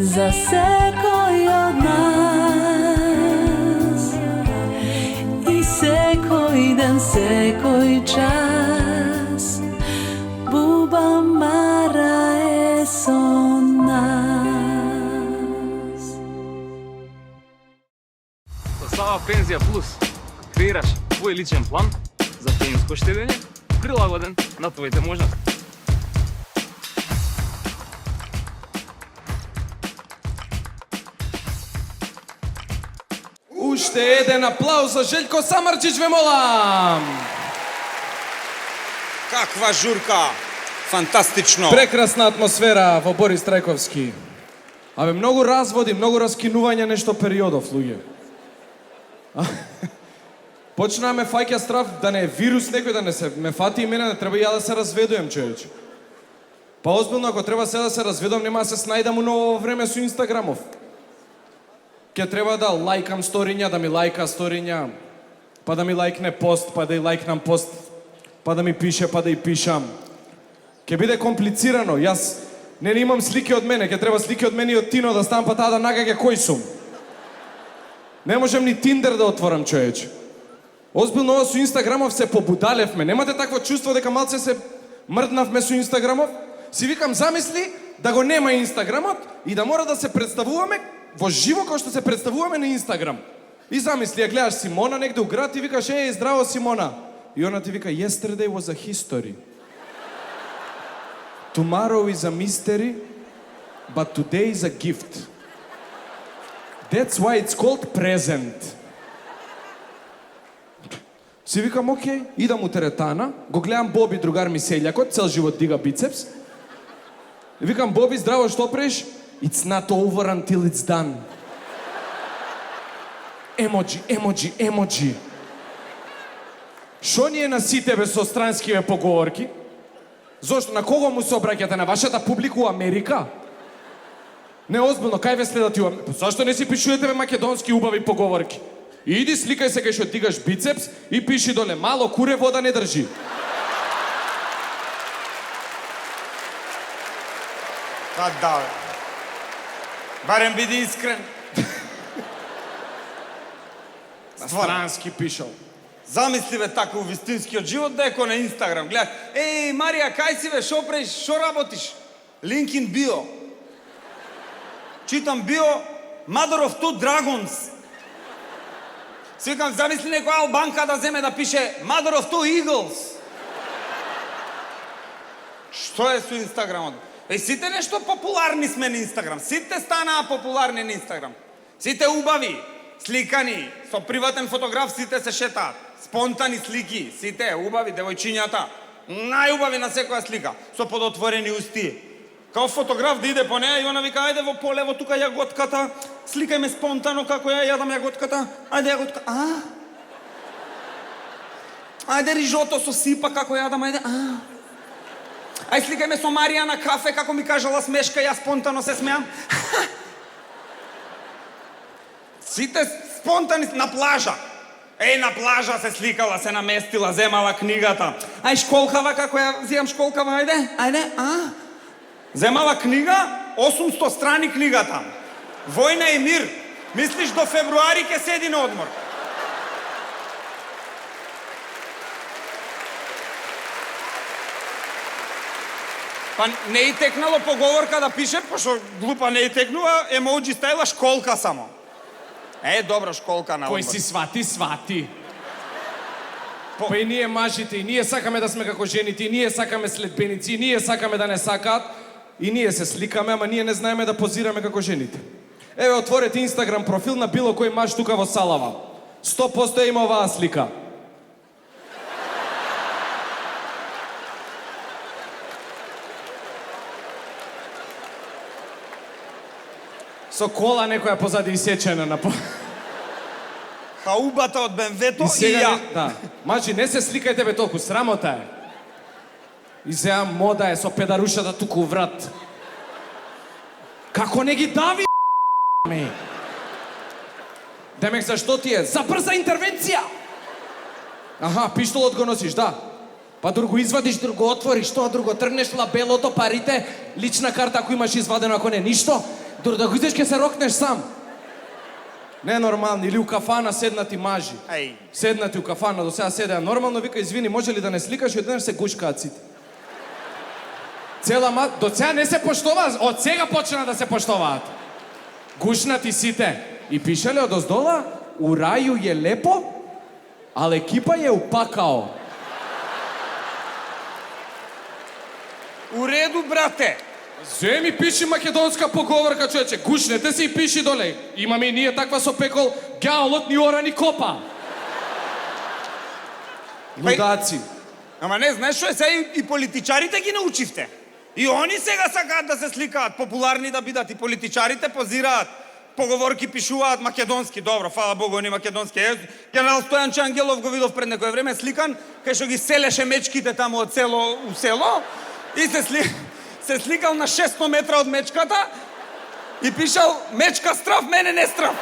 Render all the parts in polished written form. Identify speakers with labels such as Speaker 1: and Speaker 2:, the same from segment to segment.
Speaker 1: za sekoj od nas i sekoj dan, sekoj čas Buba Mara je so nas.
Speaker 2: Со Сава Пензија Плюс креираш твој личен план за пензиско штедење прилагоден на твоите можности.
Speaker 3: Уште еден аплауз за Желјко Самарџич, ве молам!
Speaker 4: Каква журка! Фантастично!
Speaker 3: Прекрасна атмосфера во Борис Трајковски. Абе, многу разводи, многу раскинување нешто периодов, луѓе. Почнаа ме фаќа страф да не е вирус некој, да не се ме фати и мене, не треба ја да се разведувам, човече. Па озбилно, ако треба се да се разведувам, нема да се снајдам у ново време со Инстаграмов. Ке треба да лајкам сториња, да ми лајка сториња, па да ми лајкне пост, па да и лајкнам пост, па да ми пише, па да и пишам. Ке биде комплицирано, јас не имам слики од мене, ке треба слики од мене и од Тино да ставам, па таа да нагаѓа кој сум. Не можем ни Тиндер да отворам, човече. Озбилно, ова со Инстаграмов се побудалевме. Немате такво чувство дека малце се мрднавме со Инстаграмов? Си викам, замисли да го нема Инстаграмот и да мора да се представуваме во живо кој што се представуваме на Инстаграм. И замисли, ја гледаш Симона негде у град и викаш, здраво Симона. И она ти вика, yesterday was a history. Tomorrow is a mystery, but today is a gift. That's why it's called present. Си викам, окей, идам у теретана, го гледам Боби, другар ми селјакот, цел живот дига бицепс. И викам, Боби, здраво, што правиш? It's not over until it's done. Емоджи, емоджи, емоджи. Шо ни е на сите бе со странскиве поговорки? Зошто? На кого му се обраќате? На вашата публика у Америка? Не, озбилно, кај ве следат и у Америка? Зашто не си пишувате бе македонски убави поговорки? Иди, сликај се кај што дигаш бицепс и пиши доле, мало куре вода не држи.
Speaker 4: Па да, бе. Барем биди искрен.
Speaker 3: Странски пишал.
Speaker 4: Замисли бе така у вистинскиот живот да е ко на Инстаграм. Гледаш, Марија, кај си бе, шо правиш, шо работиш? Link in bio. Читам био, Mother of Two Dragons. Свикам, замисли некоја албанка да земе да пише Mother of Two Eagles. Што е со Инстаграмот? Сите нешто популарни сме на Инстаграм. Сите станаа популарни на Инстаграм. Сите убави, сликани, со приватен фотограф сите се шетаат. Спонтани слики, сите убави, девојчињата. Најубави на секоја слика, со подотворени усти. Као фотограф да иде по неја и она вика, ајде во полево тука јаготката, сликај ме спонтано како ја јадам јаготката. Ајде јаготка, Ајде рижото со сипа како јадам, ајде, Ај сликај ме со Марија на кафе, како ми кажала смешка, ја спонтано се смеам. Сите спонтани на плажа. На плажа се сликала, се наместила, земала книгата. Ај школкава, како ја зијам школкава, ајде, Земала книга, 800 страни книгата. Војна и мир. Мислиш до февруари ќе седи на одмор. Па не и текнало поговорка да пише, пошто глупа не и текнува, емоджи стајла школка само. Добро, школка на одмор.
Speaker 3: Кој си свати, свати. Па и ние мажите, и ние сакаме да сме како жените, и ние сакаме следбеници, и ние сакаме да не сакаат, и ние се сликаме, ама ние не знаеме да позираме како жените. Еве, отворете Инстаграм профил на било кој маж тука во Салава. 100% има оваа слика. Со кола некоја позади исечена на по...
Speaker 4: Хаубата од БМВ-то и ја.
Speaker 3: Да. Мажи, не се сликајте бе толку, срамота е. И сега мода е со педарушата туку врат. Како не ги дави, Демек, зашто ти е? За брза интервенција! Аха, пиштолот го носиш, да. Па друго извадиш, друго отвориш, тоа друго тргнеш лабелото, парите, лична карта ако имаш извадено, ако не, ништо. Да го идеш ке се рокнеш сам. Не нормално, или у кафана седнати мажи.
Speaker 4: Ај.
Speaker 3: Седнати у кафана, до сега седеа нормално, вика, извини, може ли да не сликаш и одеднаш се гушкаат сите. До сега не се поштоваа, од сега почна да се поштоваат. Гушнати сите. И пишеле од оздола, у рају е лепо, ал екипа е упакао.
Speaker 4: У реду, брате.
Speaker 3: Земи пиши македонска поговорка, човече. Гушнете се и пиши доле. Имаме и ние таква со пекол, гаолот ни ора ни копа. Лудаци.
Speaker 4: Ама не, знаеш што е, сега и политичарите ги научивте. И они сега сакаат да се сликаат, популарни да бидат, и политичарите позираат. Поговорки пишуваат македонски, добро, фала Богу, они македонски. Генерал Стојанче Ангелов го видов пред некое време сликан, кај што ги селеше мечките таму од село у село, и се сликал на 600 метра од мечката и пишал мечка страв, мене не страв.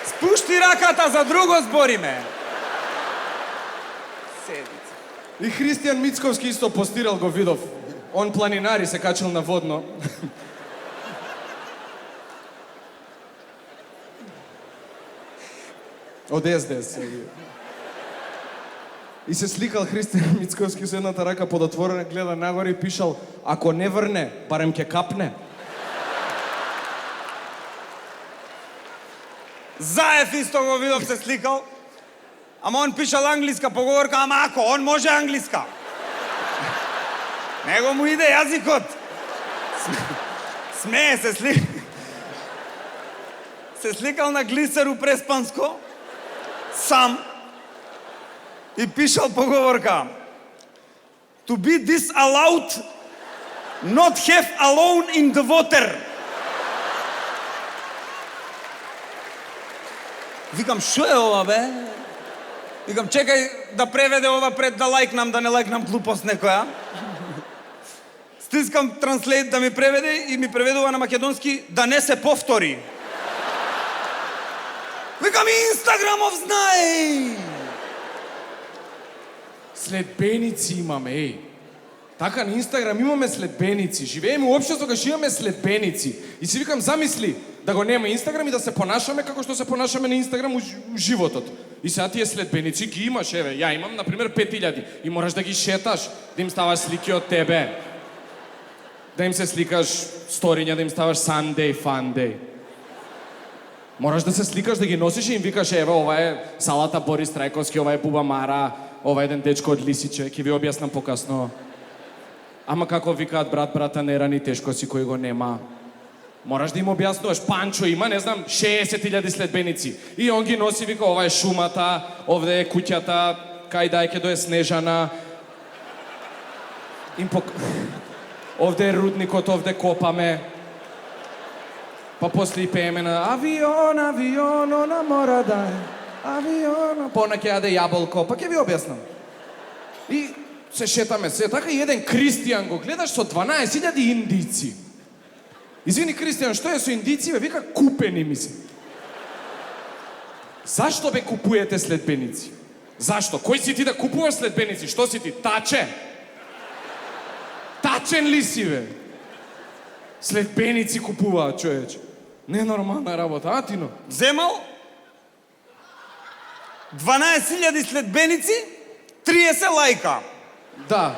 Speaker 4: Спушти раката, за друго збориме. Седица.
Speaker 3: И Христијан Мицковски исто постирал, го видов. Он планинари се качил на водно. Од СДС. И се сликал Христијан Мицковски со едната рака подотворена, гледа нагоре и пишал, ако не врне, барем ќе капне.
Speaker 4: Заев исто го видов се сликал. Ама он пишал англиска поговорка, ама ако, он може англиска. Него му иде јазикот. Смее се се сликал на глисеру преспанско, сам, и пишал поговорка. To be disallowed, not have alone in the water. Викам, шо е ова, бе? Викам, чекај да преведе ова пред да лајкнам, да не лајкнам глупост некоја. Стискам транслейт да ми преведе и ми преведува на македонски да не се повтори. Викам, Инстаграмов знае!
Speaker 3: Следбеници имаме, еј. Така на Инстаграм имаме следбеници. Живееме у општество кај што имаме следбеници. И си викам, замисли да го нема Инстаграм и да се понашаме како што се понашаме на Инстаграм у животот. И сега тие следбеници ги имаш, еве. Ја имам, например, 5000 и мораш да ги шеташ, да им ставаш слики од тебе. Да им се сликаш сториња, да им ставаш Sunday, Funday. Мораш да се сликаш, да ги носиш и им викаш, еве, ова е салата Борис Трајковски, ова е Буба Мара, ова е еден дечко од Лисиче, ќе ви објаснам покасно. Ама како викаат брата не рани, тешко си кој го нема. Мораш да им објаснуваш, Панчо има, не знам, 60.000 следбеници. И он ги носи, вика, ова е шумата, овде е куќата, кај дајке до е Снежана. Овде е рудникот, овде копаме. Па после и пееме на авион, авион, на мора да е. Авион, па она ќе јаде јаболко, па ќе ви објаснам. И се шетаме се, така и еден Кристијан го гледаш со 12.000 индици. Извини, Кристијан, што е со индици, бе? Вика, купени ми се. Зашто бе купуете следбеници? Зашто? Кој си ти да купуваш следбеници? Што си ти, таче? Тачен ли си, бе? Следбеници купуваат, човече. Ненормална работа, а Тино?
Speaker 4: Земал 12.000 следбеници, 30 лајка.
Speaker 3: Да.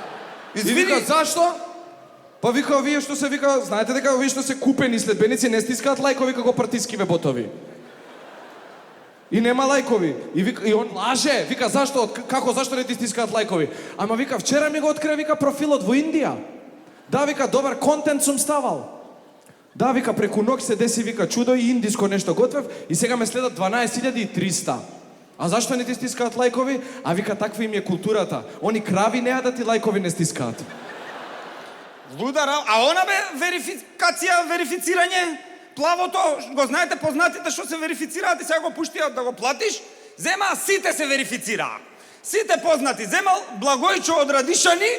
Speaker 4: Извини.
Speaker 3: И вика, зашто? Па вика, овие што се вика, знаете дека овие што се купени следбеници не стискаат лајкови како партискиве ботови. И нема лајкови. И вика, и он лаже, вика, зашто, зашто не ти стискаат лајкови? Ама вика, вчера ми го открива, вика, профилот во Индија. Да, вика, добар контент сум ставал. Да, вика, преку ноќ се деси, вика, чудо и индиско нешто готвев и сега ме следат 12.300. А зашто не ти стискаат лајкови? А вика, таква им е културата. Они крави не јадат и лајкови не стискаат.
Speaker 4: Лудара, а она бе верификација, верифицирање, плавото, го знаете познатите што се верифицираат и сега го пуштиат да го платиш, зема сите се верифицираа. Сите познати, земал Благојчо од Радишани,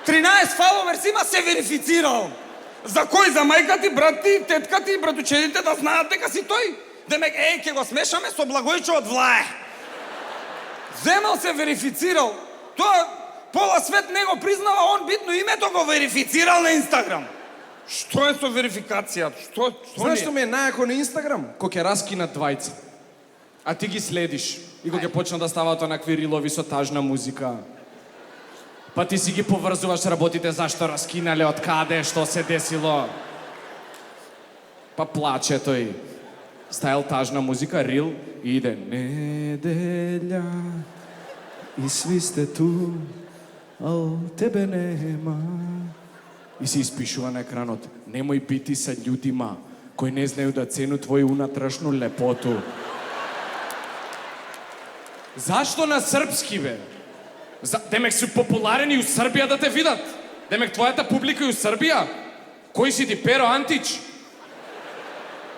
Speaker 4: 13 фаловерс има, се верифицирал. За кој? За мајка ти, брат ти, тетка ти, братучедите да знаат дека си тој. Демек, ќе го смешаме со Благојчо од Влае. Земал се верифицирал. Тоа пола свет не го признава, он битно името го верифицирал на Инстаграм. Што е со верификација? Што
Speaker 3: Знаеш што ми е најако на Инстаграм? Кој ќе раскинат двајца. А ти ги следиш. И кога ќе почнат да ставаат онакви рилови со тажна музика. Па ти си ги поврзуваш работите зашто раскинале, од каде, што се десило. Па плаче тој. Стајал тажна музика, рил, и иде неделја. И сви сте ту, а тебе нема. И се испишува на екранот. Немој бити са људима кои не знају да ценат твој унатрешну лепоту. Зашто на српски, бе? Демек си популарен и у Србија да те видат. Демек твојата публика и у Србија. Кој си ти, Перо Антич?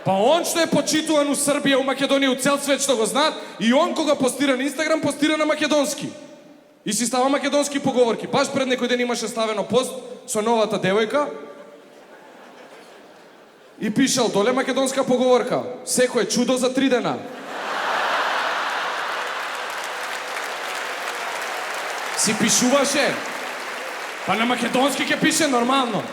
Speaker 3: Па он што е почитуван у Србија, у Македонија, у цел свет што го знаат, и он кога постира на Инстаграм, постира на македонски. И си става македонски поговорки. Баш пред некој ден имаше ставено пост со новата девојка и пишал доле македонска поговорка. Секој е чудо за 3 дена. Си пишуваше. Па на македонски ќе пише нормално.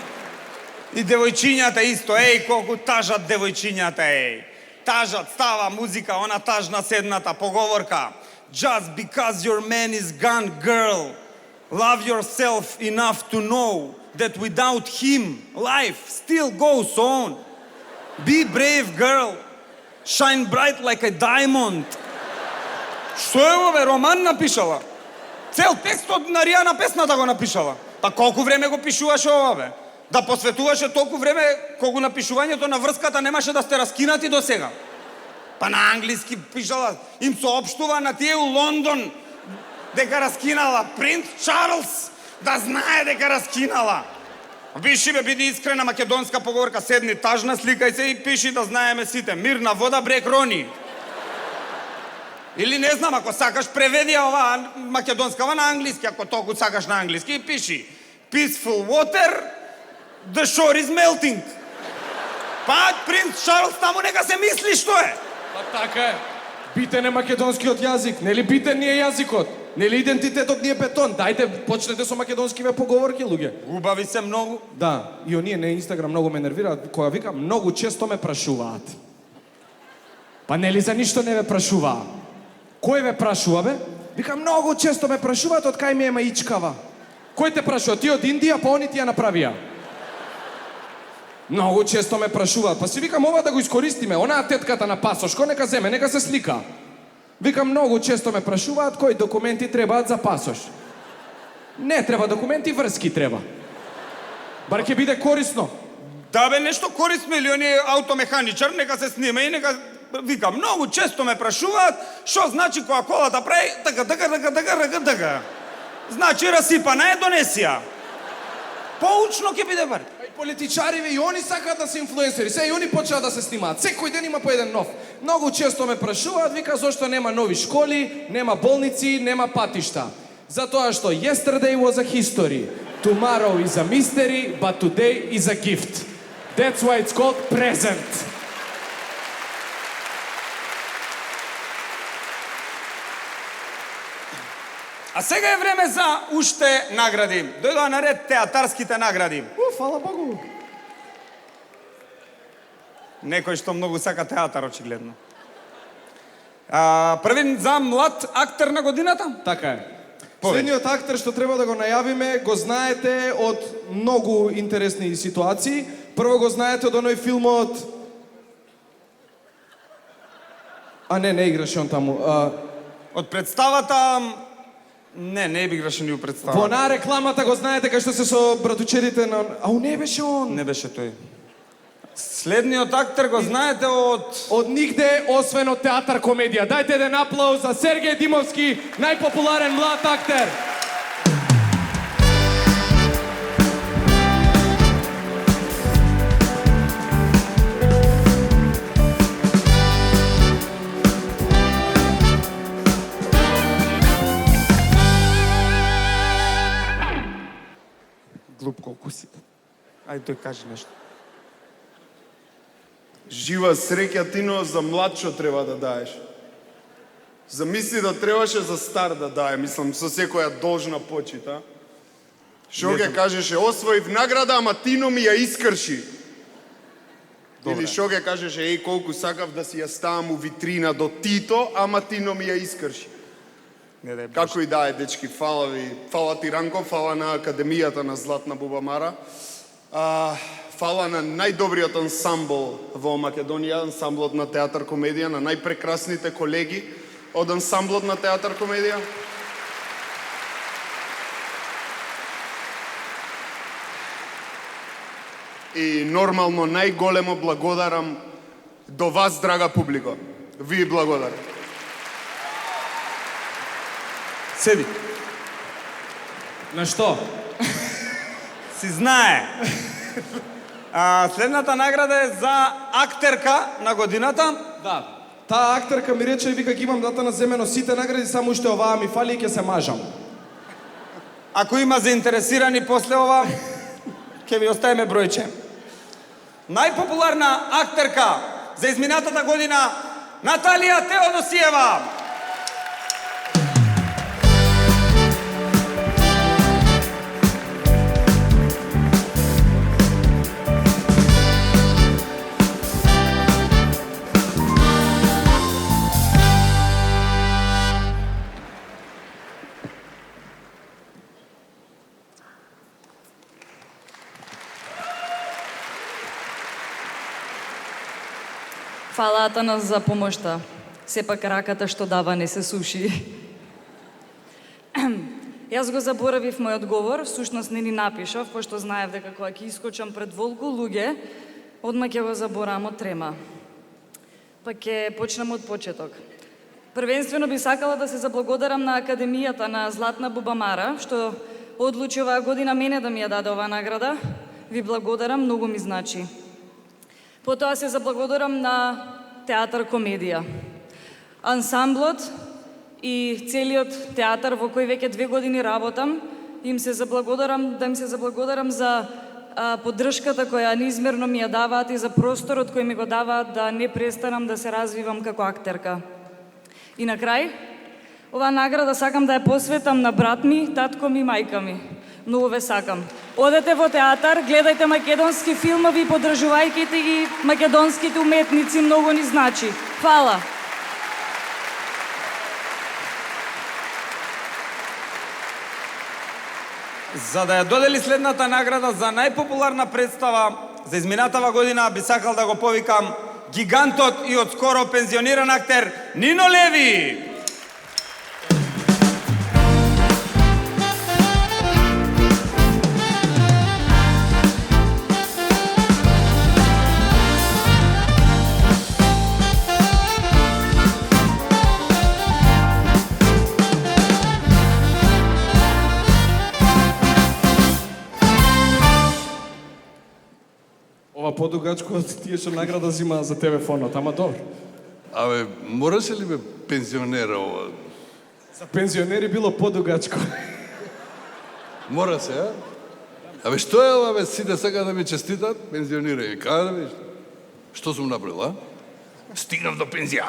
Speaker 4: И девојчињата исто, колку тажат девојчињата, Тажат, става музика, она тажна седната поговорка. Just because your man is gone, girl, love yourself enough to know that without him, life still goes on. Be brave, girl. Shine bright like a diamond. Што е ове, роман напишала? Цел текстот на Ријана песната го напишала. Па колку време го пишуваше ова, бе? Да посветуваше толку време колку напишувањето на врската немаше да сте раскинати до сега. Па на англиски пишала, им соопштува на тие у Лондон дека раскинала. Принц Чарлс да знае дека раскинала. Пиши, бе, биди искрена, македонска поговорка, седни тажна, сликај се и пиши да знаеме сите. Мирна вода, брег рони. Или не знам, ако сакаш преведи ова македонскава на англиски, ако толку сакаш на англиски, и пиши Peaceful water, the shore is melting. Па, принц Чарлс таму нека се мисли што е.
Speaker 3: Па така е. Битен е македонскиот јазик, нели битен ни е јазикот? Нели идентитетот ни е бетон? Дајте, почнете со македонскиве поговорки, луѓе.
Speaker 4: Убави се многу.
Speaker 3: Да, и оние на Инстаграм многу ме нервираат, кога вика, многу често ме прашуваат. Па нели за ништо не ве прашуваа? Кој ве прашува, бе? Вика, многу често ме прашуваат од кај ми е маичкава. Кој те прашува? Ти од Индија, па они ти ја направија. Многу често ме прашуваат, па си викам ова да го искористиме, онаа тетката на пасошко нека земе, нека се слика. Викам, многу често ме прашуваат кои документи требаат за пасош. Не треба документи, врски треба. Бар ќе биде корисно.
Speaker 4: Да бе, нешто корисно, или оние аутомеханичар, нека се снима и нека... Викам, многу често ме прашуваат што значи кога колата прави така. Значи расипана е, донесија. Поучно ќе биде бар.
Speaker 3: И политичариве и они сакаат да се инфлуенсери, се и они почнаа да се снимаат. Секој ден има по еден нов. Многу често ме прашуваат, вика, зошто нема нови школи, нема болници, нема патишта. Затоа што yesterday was a history, tomorrow is a mystery, but today is a gift. That's why it's called present.
Speaker 4: А сега е време за уште награди. Дојдоа на ред театарските награди.
Speaker 3: Фала Богу.
Speaker 4: Некој што многу сака театар, очигледно. Првин за млад актер на годината?
Speaker 3: Така е.
Speaker 4: Повеќе.
Speaker 3: Следниот актер што треба да го најавиме, го знаете од многу интересни ситуации. Прво го знаете од оној филмот... не играше он таму.
Speaker 4: Од представата... Не играше ни у представа.
Speaker 3: Во онаа рекламата го знаете кај што се со братучедите на... не беше он.
Speaker 4: Не беше тој. Следниот актер го знаете од...
Speaker 3: Од нигде, освен од театар комедија. Дајте еден аплауз за Сергеј Димовски, најпопуларен млад актер.
Speaker 4: Глуп колку си. Ајде тој кажи нешто.
Speaker 5: Жива среќа, Тино, за млад што треба да даеш. Замисли да требаше за стар да дае, мислам, со секоја должна почита. Што ќе кажеше, освоив награда, ама Тино ми ја искрши. Или што ќе кажеше, еј, колку сакав да си ја ставам у витрина до Тито, ама Тино ми ја искрши. Како и да е, дечки, фала ви. Фала ти, Ранко, фала на Академијата на Златна Бубамара. Фала на најдобриот ансамбл во Македонија, ансамблот на Театар Комедија, на најпрекрасните колеги од ансамблот на Театар Комедија. И нормално најголемо благодарам до вас, драга публика. Ви благодарам.
Speaker 4: Седи.
Speaker 3: На што?
Speaker 4: Си знае. Следната награда е за актерка на годината.
Speaker 3: Да. Таа актерка ми рече, вика, ги имам дата на земено сите награди, само уште оваа ми фали и ќе се мажам.
Speaker 4: Ако има заинтересирани после ова, ќе ви оставиме бројче. Најпопуларна актерка за изминатата година Наталија Теодосиева.
Speaker 6: Фала, Атанас, за помошта. Сепак раката што дава не се суши. Јас го заборавив мојот говор, всушност не ни напишав, пошто знаев дека кога ќе искочам пред волку луѓе, одма ќе го заборавам од трема. Па ќе почнам од почеток. Првенствено би сакала да се заблагодарам на Академијата на Златна Бубамара, што одлучи оваа година мене да ми ја даде оваа награда. Ви благодарам, многу ми значи. Потоа се заблагодарам на Театар Комедија. Ансамблот и целиот театар во кој веќе 2 години работам, да им се заблагодарам за поддршката која неизмерно ми ја даваат и за просторот кој ми го даваат да не престанам да се развивам како актерка. И на крај, оваа награда сакам да ја посветам на брат ми, татко ми, мајка ми. Многу ве сакам. Одете во театар, гледајте македонски филмови, поддржувајќите ги македонските уметници, многу ни значи. Фала.
Speaker 4: За да ја додели следната награда за најпопуларна представа за изминатава година, би сакал да го повикам гигантот и одскоро пензиониран актер Нино Леви.
Speaker 3: Ова подугачко од тие што награда зима за тебе фонот, ама добро.
Speaker 7: Абе, мораше ли бе пензионера ова?
Speaker 3: За пензионери било подугачко.
Speaker 7: Мора се, а? Абе, што е ова, бе, сите сака да ми честитат, пензионирај. Каде да видиш? Што сум направил, а? Стигнав до пензија.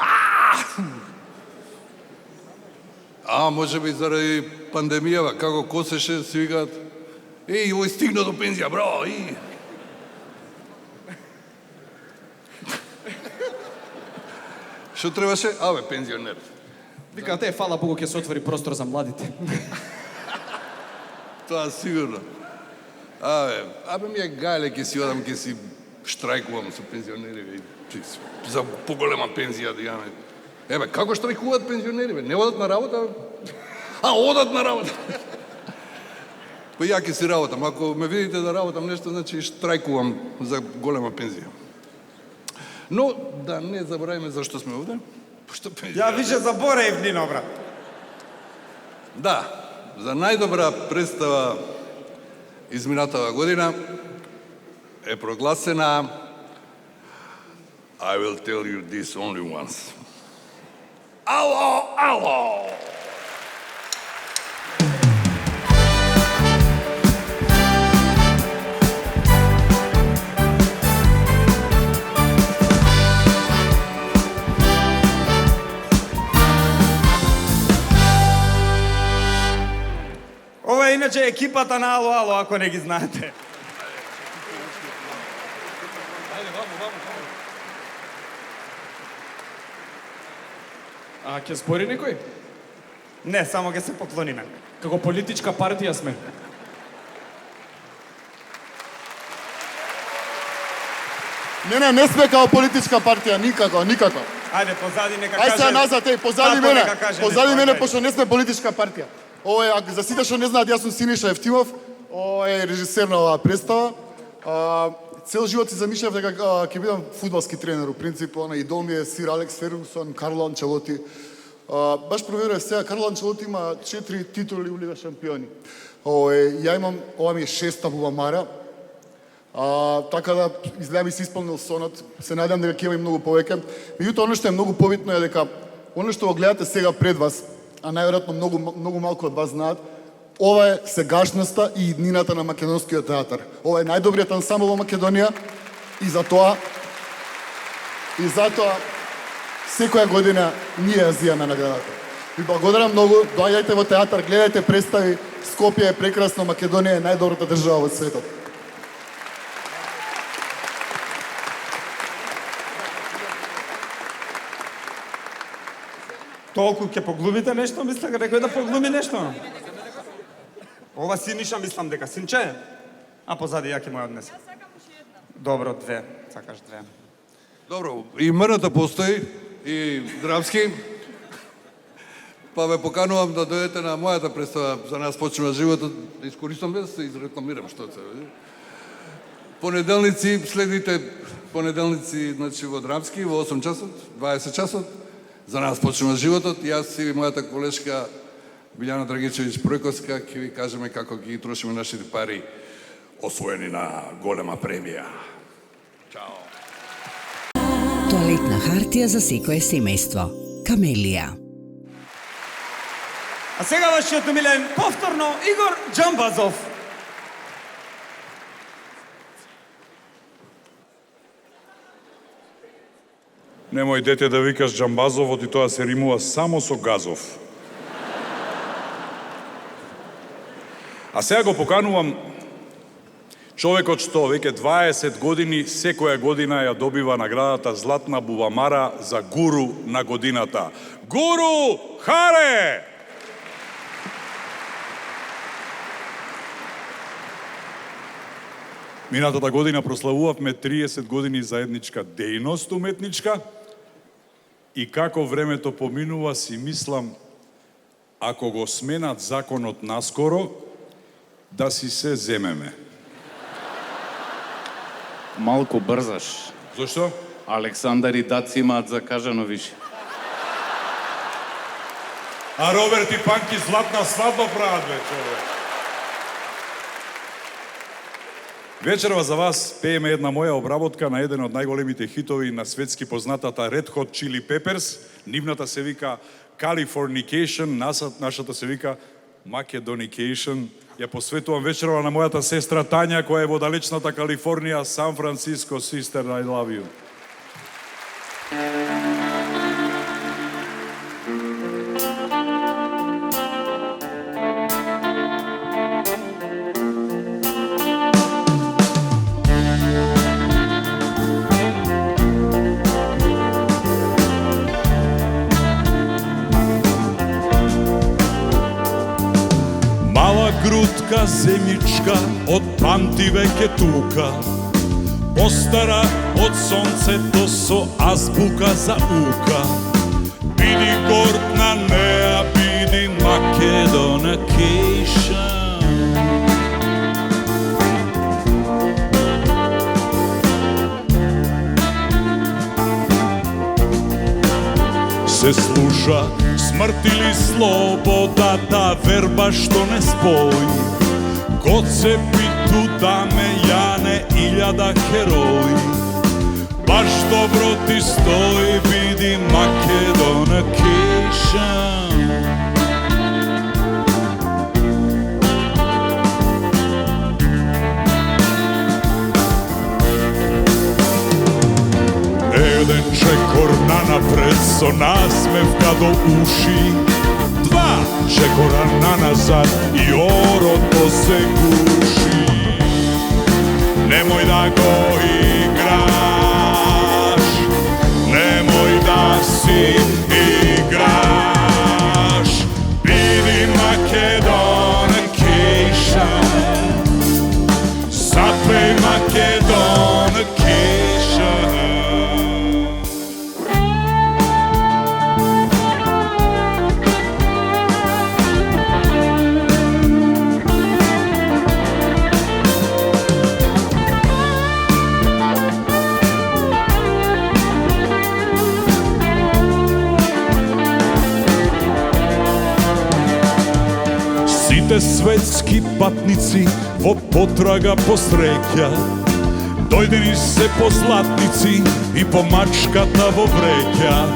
Speaker 7: Може би заради пандемијава, како косеше, си викаат, овој стигна до пензија, браво, Што требаше? Пензионер.
Speaker 3: Викаат, фала Богу, ќе се отвори простор за младите.
Speaker 7: Тоа сигурно. Ми е гајле, ќе си одам, ќе си штрајкувам со пензионери, за поголема пензија да имаме. Како штрајкуваат пензионери, бе? Не одат на работа? Одат на работа! Па ја ќе си работам. Ако ме видите да работам нешто, значи штрајкувам за голема пензија. Но, да не забораваме зашто сме овде.
Speaker 4: Ја више забораев, Нино, брат.
Speaker 7: Да, за најдобра представа изминатава година е прогласена I will tell you this only once. Ало, ало!
Speaker 4: иначе екипата на Ало Ало, ако не ги знаете.
Speaker 3: А ќе спори некој?
Speaker 4: Не, само ќе се поклониме.
Speaker 3: Како политичка партија сме.
Speaker 5: Не сме као политичка партија, никако.
Speaker 4: Ајде, позади нека
Speaker 5: Ај
Speaker 4: каже.
Speaker 5: сега назад, позади
Speaker 4: Тато
Speaker 5: мене.
Speaker 4: нека каже
Speaker 5: Позади
Speaker 4: нешто,
Speaker 5: мене,
Speaker 4: ајде.
Speaker 5: пошто не сме политичка партија. Ова е, за сите што не знаат, јас сум Синиша Евтимов, ова е режисер на оваа представа. Цел живот си замишлев дека ќе бидам фудбалски тренер, у принцип, идол ми е сир Алекс Фергусон, Карло Анчелоти. Баш проверував сега, Карло Анчелоти има 4 титули у Лига шампиони. Ја имам, ова ми е 6-та бубамара. Така да изгледа би се исполнил сонот. Се надевам дека ќе има и многу повеќе. Меѓутоа, оно што е многу побитно е дека оно што го гледате сега пред вас, а најверојатно многу малку од вас знаат, ова е сегашноста и иднината на македонскиот театар. Ова е најдобриот ансамбл во Македонија и затоа секоја година ние ја зијаме наградата. Ви благодарам многу, доаѓајте во театар, гледајте представи, Скопје е прекрасно, Македонија е најдобрата држава во светот.
Speaker 4: Толку ќе поглумите нешто, мислам некој да поглуми нешто. Ова Синиша мислам дека синче. А позади ја ќе му ја однесам. Добро, 2. Сакаш 2.
Speaker 7: Добро, и мрната постои, и Драмски. Па ве поканувам да дојдете на мојата представа За нас почнува животот. Да искористам да се изрекламирам што се. Понеделници, следните понеделници, значи во Драмски, во 8 часот, 20 часот. За нас почнува животот. Јас и мојата колешка Билјана Драгичевиќ Пројковска ќе ви кажеме како ги трошиме нашите пари освоени на голема премија. Чао.
Speaker 8: Тоалетна хартија за секое семејство. Камелија.
Speaker 4: А сега вашиот умилен повторно Игор Џамбазов.
Speaker 9: Немој дете да викаш Џамбазов, оти тоа се римува само со Газов. А сега го поканувам човекот што веќе 20 години секоја година ја добива наградата Златна бубамара за гуру на годината. Гуру Харе! Минатата година прославувавме 30 години заедничка дејност уметничка и како времето поминува си мислам, ако го сменат законот наскоро, да си се земеме.
Speaker 10: Малку брзаш.
Speaker 9: Зошто?
Speaker 10: Александар и Даци имаат закажано више.
Speaker 9: А Роберт и Панки златна свадба прават, бе, човек. Вечерва за вас пееме една моја обработка на еден од најголемите хитови на светски познатата Red Hot Chili Peppers. Нивната се вика Californication, нашата се вика Macedonication. Ја посветувам вечерва на мојата сестра Тања, која е во далечната Калифорнија, Сан Франциско. Sister, I love you. Грудка земјичка од памти веќе тука, постара од сонцето со азбука за ука. Биди горд на неа, биди Macedonication. Се слуша смрт или слободата, верба што не спои. Гоце питу даме јане илјада херои. Баш добро ти стои, биди Macedonication. Еден чекор на напред, napred so nasmevka do uši. Dva čekorana nazad i oroto se guši. Nemoj da go igraš, nemoj da si igraš. Bidi Makedoncation, zapej Makedoncation. Site svetski patnici vo potraga po sreća, dojdeni se po zlatnici i po mačkata vo vreća.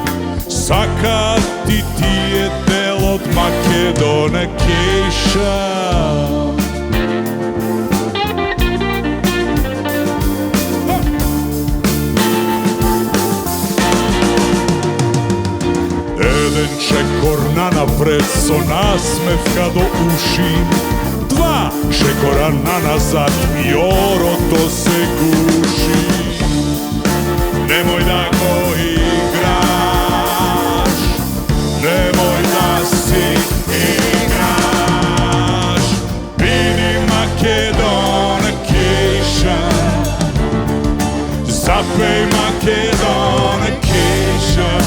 Speaker 9: Sakati ti je del od Makedoncation. Jeden čekor napred so nasmevka do uši. Dva čekora nazad i oroto se guši. Nemoj da go igraš, nemoj da si igraš. Bidi Makedoncation, zapej Makedoncation.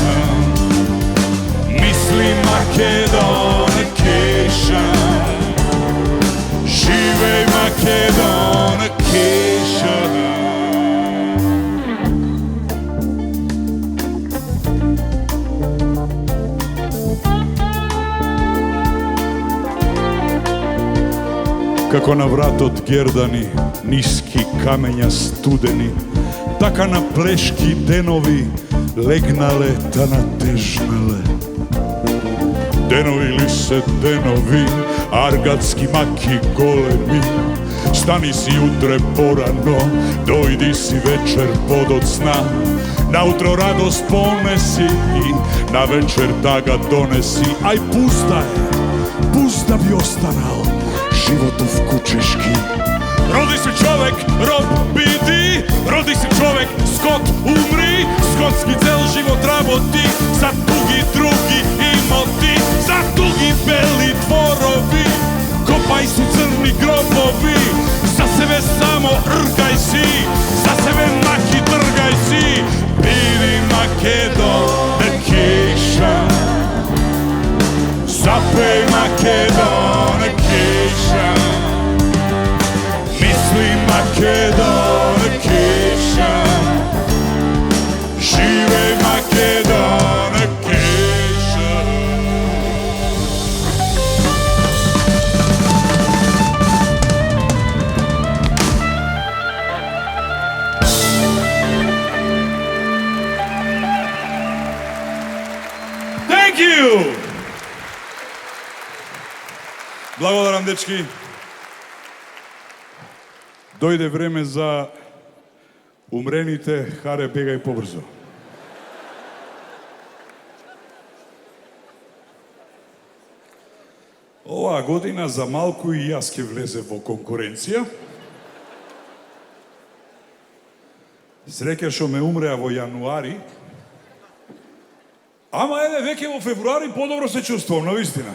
Speaker 9: Misli Makedoncation, živej Makedoncation. Kako na vrat od Gerdani, niski kamenja studeni, taka na pleški denovi legnale ta natežnale. Denovi li se denovi, argatski maki golemi. Stani si jutre porano, dojdi si večer pod od sna. Nautro radost ponesi i na večer da ga donesi. Aj puzda bi ostanal životov kučeški. Rodi se čovek, rob bidi, rodi se čovek, skot umri. Skotski cel život raboti, za tugi drugi imoti, za tugi beli dvorovi, kopaj su crni grobovi. Za sebe samo rgaj si, za sebe maki trgaj si. Bidi Makedoncation, zapej Makedoncation. Misli Makedoncation, živej Makedoncation. Thank you! Благодарам, дечки. Дојде време за умрените, харе, бегај побрзо. Оваа година за малку и јас ќе влезе во конкуренција. Среќа што ме умреа во јануари, ама еве веќе во февруари подобро се чувствувам, навистина.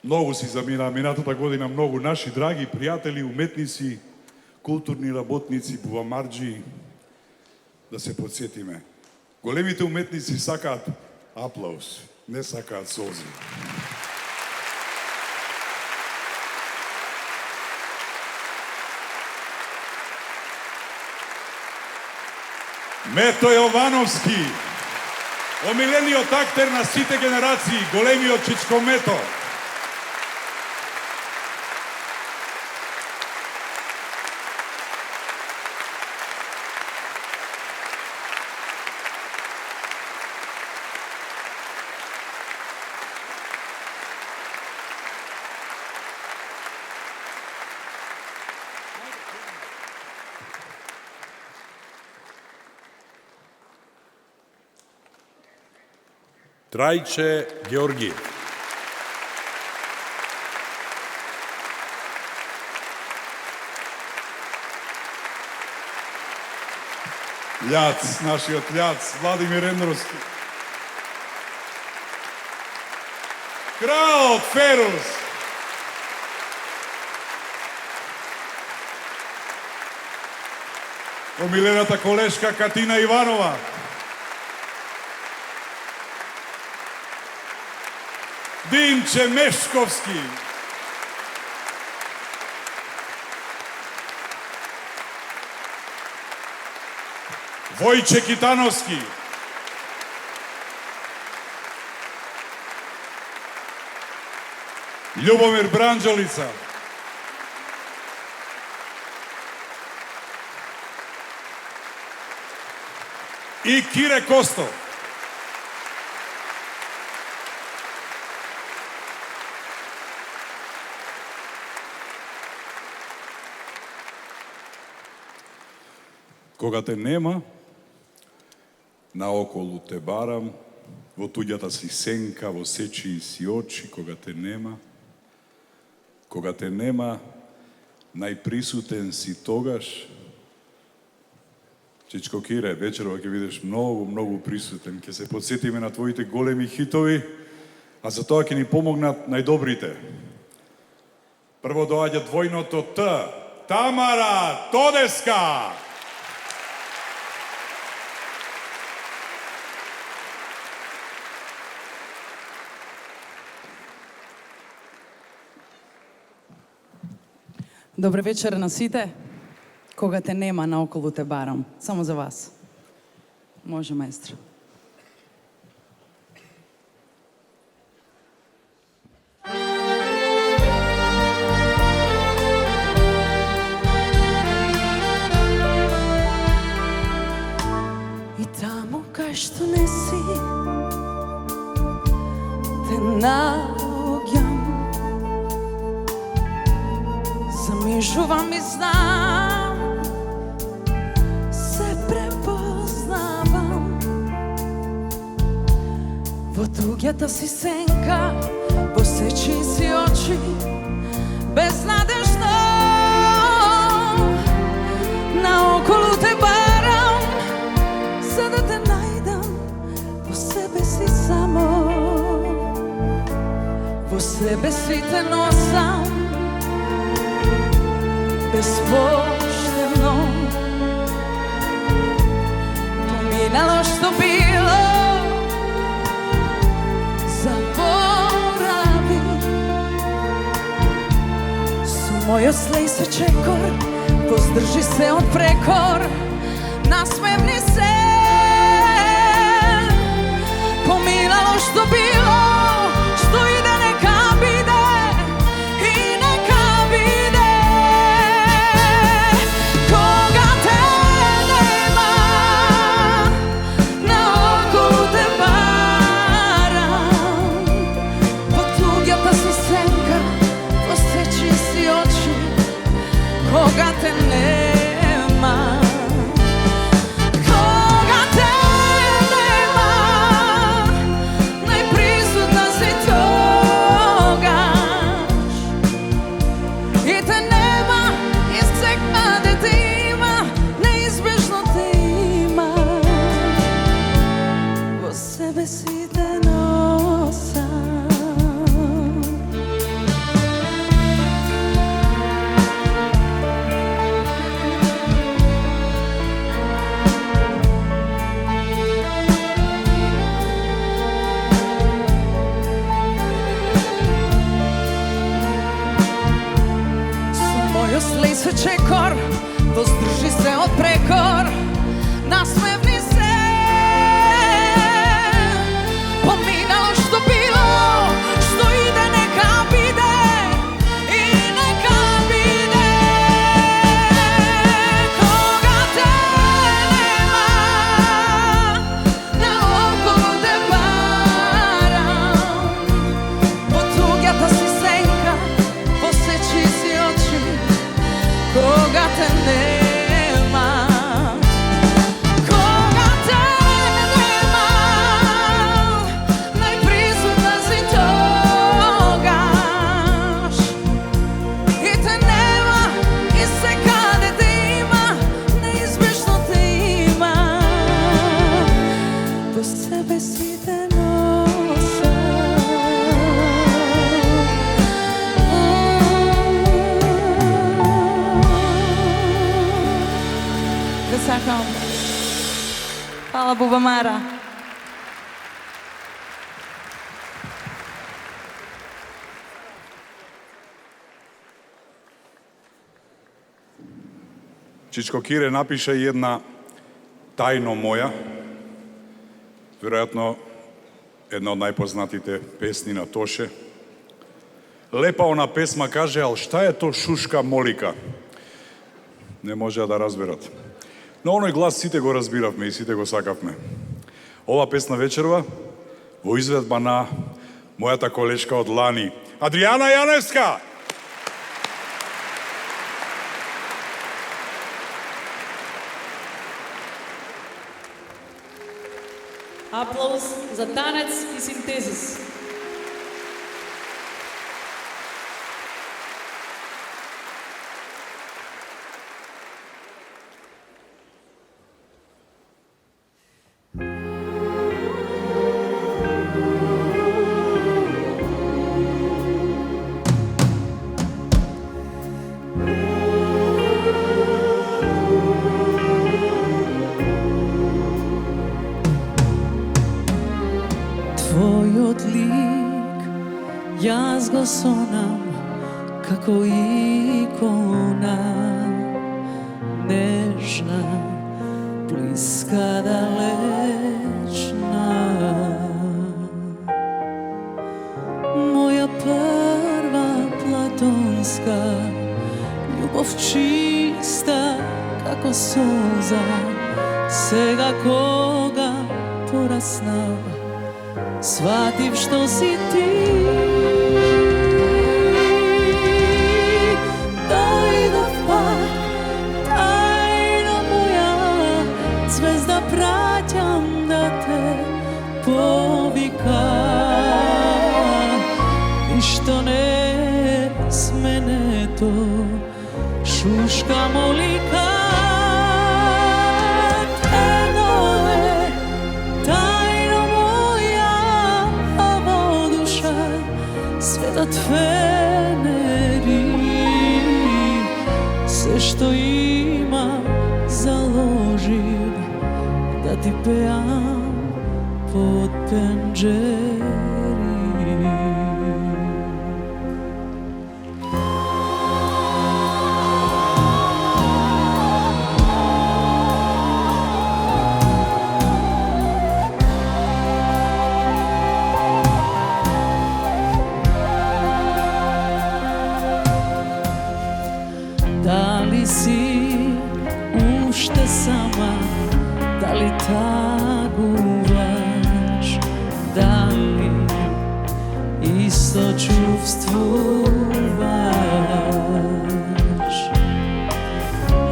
Speaker 9: Многу си замина минатата година, многу наши драги пријатели, уметници, културни работници, бувамарџи, да се подсетиме. Големите уметници сакаат аплауз, не сакаат солзи. Мето Јовановски, омилениот актер на сите генерации, големиот Чичко Мето. Трајче Георгиев. Љац, нашиот љац, Владимир Ендровски. Кралот Ферус. Омилената колешка Катина Иванова. Динче Мешковски. Војче Китановски. Љубомир Бранџолица. И Кире Костов. Кога те нема, наоколу те барам, во туѓата си сенка, во сечии си очи, кога те нема, најприсутен си тогаш. Чичко Кире, вечерва ќе видиш многу присутен, ќе се подсетиме на твоите големи хитови, а за тоа ќе ни помогнат најдобрите. Прво доаѓа двојното Т, Тамара Тодеска.
Speaker 11: Добре вечер на сите. Кога те нема, наоколу те барам. Само за вас. Може, маестро.
Speaker 1: И таму кај што не си, те наоѓам. Замижувам и знам, се препознавам. Во туѓата си сенка, во сечии си очи, безнадежно наоколу те барам, за да те најдам во себе си само. Во себе си те носам безпоштено. Поминало што било, заборави. Со мојот слеј се чекор, воздржи се од прекор, насмевни се. Поминало што било, што иде нека биде, и нека биде. Кога те нема, наоколу те барам. Во туѓата си сенка, во сечии си очи, кога те нема. себе сите носа.
Speaker 11: Да сакам. Фала Бубамара.
Speaker 9: Чичко Кире напише една тајно моја, веројатно една од најпознатите песни на Тоше. Лепа она песма каже, ал шта е то шушка молика? Не можеа да разберат. Но оној глас сите го разбиравме и сите го сакавме. Ова песна вечерва во изведба на мојата колешка од Лани, Адријана Јаневска.
Speaker 1: Аплауз за танец и синтезис. Твојот лик, јас го сонам како икона, нежна, блиска, далечна. Моја прва платонска љубов, чиста како соза. Сега кога пораснав, сватив што си ти. Дојдов пак, тајна моја, звезда праќам да те повика. Ништо не е сменето, шушка молика. Светот фенери, се што имам заложив да ти пеам под пенџери. Дали си уште сама, дали тагуваш, дали исто чувствуваш?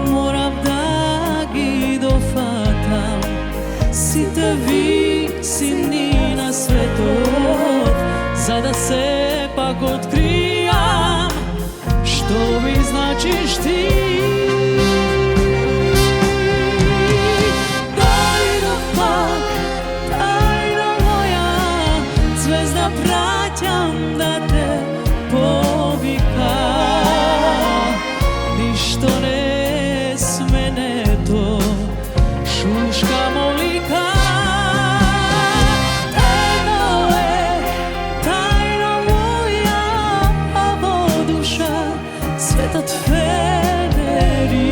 Speaker 1: Морам да ги дофатам сите висини на светот, за да се пак откријам што ми значиш ти. Дојдов пак, тајна моја, звезда праќам да те повика. Ништо не е сменето, шушка молика. Светот фенери,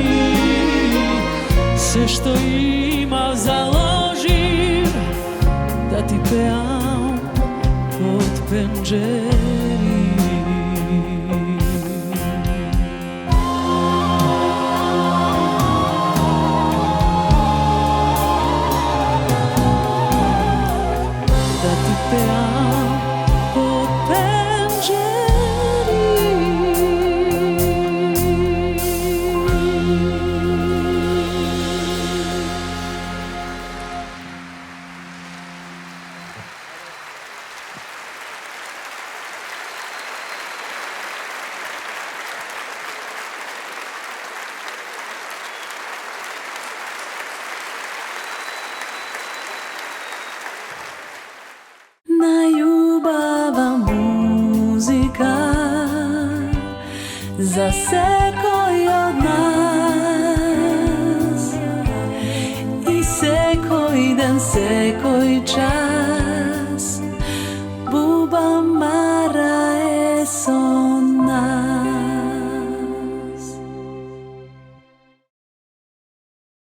Speaker 1: се што имав заложив да ти пеам под пенџери. Да ти пеам под пенџери. za sekoj od nas i sekoj den, sekoj čas.